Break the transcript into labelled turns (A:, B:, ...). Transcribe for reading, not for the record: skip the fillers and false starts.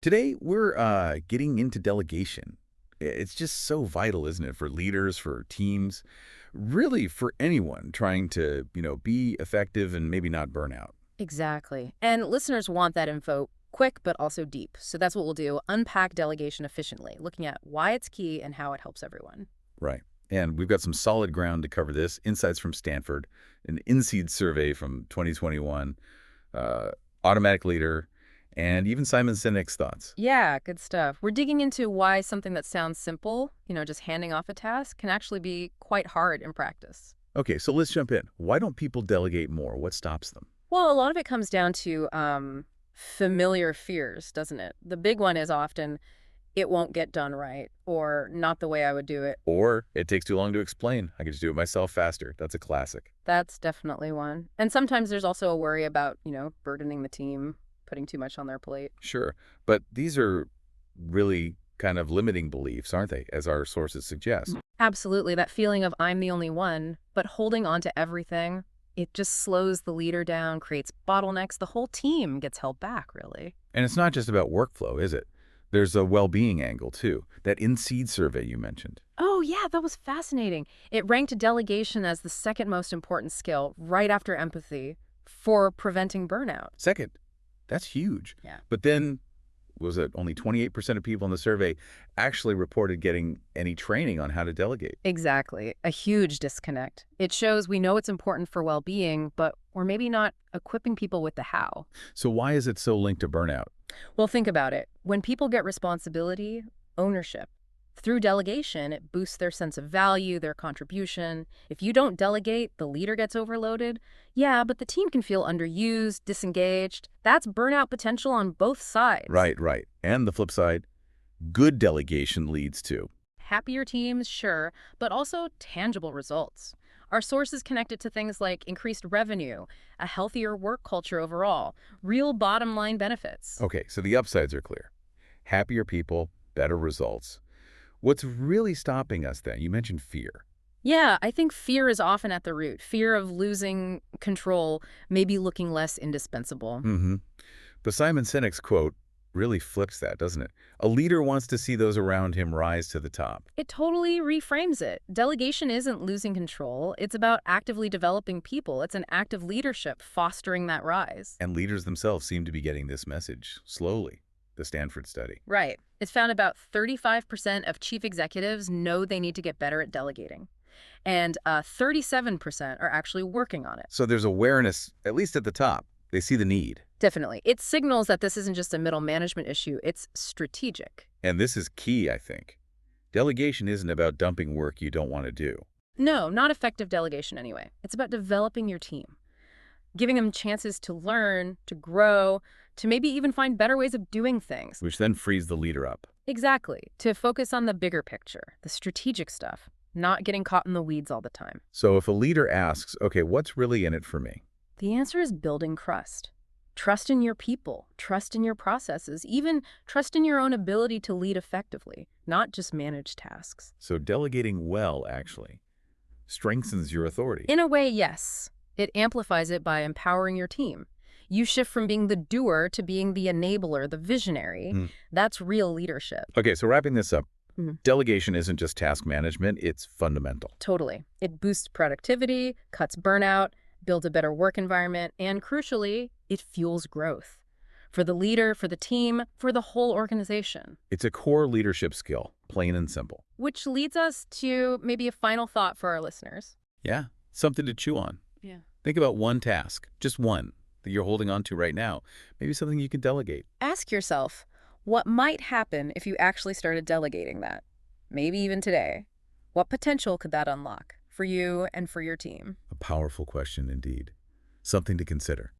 A: Today, we're getting into delegation. It's just so vital, isn't it, for leaders, for teams, really for anyone trying to, be effective and maybe not burn out.
B: Exactly. And listeners want that info quick but also deep. So that's what we'll do, unpack delegation efficiently, looking at why it's key and how it helps everyone.
A: Right. And we've got some solid ground to cover this. Insights from Stanford, an INSEAD survey from 2021, uh, automatic leader, and even Simon Sinek's thoughts.
B: Yeah, good stuff. We're digging into why something that sounds simple, just handing off a task, can actually be quite hard in practice.
A: Okay, so let's jump in. Why don't people delegate more? What stops them?
B: Well, a lot of it comes down to familiar fears, doesn't it? The big one is often it won't get done right or not the way I would do it.
A: Or it takes too long to explain. I can just do it myself faster. That's a classic.
B: That's definitely one. And sometimes there's also a worry about, burdening the team, putting too much on their plate.
A: Sure. But these are really kind of limiting beliefs, aren't they, as our sources suggest?
B: Absolutely. That feeling of I'm the only one, but holding on to everything, it just slows the leader down, creates bottlenecks. The whole team gets held back, really.
A: And it's not just about workflow, is it? There's a well-being angle, too. That INSEAD survey you mentioned.
B: Oh, yeah, that was fascinating. It ranked delegation as the second most important skill, right after empathy, for preventing burnout.
A: Second, that's huge.
B: Yeah.
A: But then, was it only 28% of people in the survey actually reported getting any training on how to delegate?
B: Exactly. A huge disconnect. It shows we know it's important for well-being, but we're maybe not equipping people with the how.
A: So why is it so linked to burnout?
B: Well, think about it. When people get responsibility, ownership, through delegation, it boosts their sense of value, their contribution. If you don't delegate, the leader gets overloaded. Yeah, but the team can feel underused, disengaged. That's burnout potential on both sides.
A: Right, right. And the flip side, good delegation leads to.
B: Happier teams, sure, but also tangible results. Our sources connect it to things like increased revenue, a healthier work culture overall, real bottom line benefits.
A: Okay, so the upsides are clear. Happier people, better results. What's really stopping us then? You mentioned fear.
B: Yeah, I think fear is often at the root. Fear of losing control, maybe looking less indispensable.
A: Mm-hmm. But Simon Sinek's quote really flips that, doesn't it? A leader wants to see those around him rise to the top.
B: It totally reframes it. Delegation isn't losing control. It's about actively developing people. It's an act of leadership fostering that rise.
A: And leaders themselves seem to be getting this message slowly, the Stanford study.
B: Right. It's found about 35% of chief executives know they need to get better at delegating. And 37% are actually working on it.
A: So there's awareness, at least at the top. They see the need.
B: Definitely. It signals that this isn't just a middle management issue, it's strategic.
A: And this is key, I think. Delegation isn't about dumping work you don't want to do,
B: No, not effective delegation anyway. It's about developing your team, giving them chances to learn, to grow, to maybe even find better ways of doing things.
A: which then frees the leader up.
B: Exactly. To focus on the bigger picture, the strategic stuff, not getting caught in the weeds all the time.
A: So if a leader asks, okay, what's really in it for me?
B: The answer is building trust. Trust in your people, trust in your processes, even trust in your own ability to lead effectively, not just manage tasks.
A: So delegating well, actually, strengthens your authority.
B: In a way, yes. It amplifies it by empowering your team. You shift from being the doer to being the enabler, the visionary.
A: Mm.
B: That's real leadership.
A: Okay, so wrapping this up,
B: Mhm.
A: delegation isn't just task management, it's fundamental.
B: Totally. It boosts productivity, cuts burnout, builds a better work environment, and crucially, it fuels growth. For the leader, for the team, for the whole organization.
A: It's a core leadership skill, plain and simple.
B: Which leads us to maybe a final thought for our listeners.
A: Yeah, something to chew on.
B: Yeah.
A: Think about one task, just one, that you're holding on to right now. Maybe something you can delegate.
B: Ask yourself, what might happen if you actually started delegating that? Maybe even today. What potential could that unlock for you and for your team?
A: A powerful question indeed. Something to consider.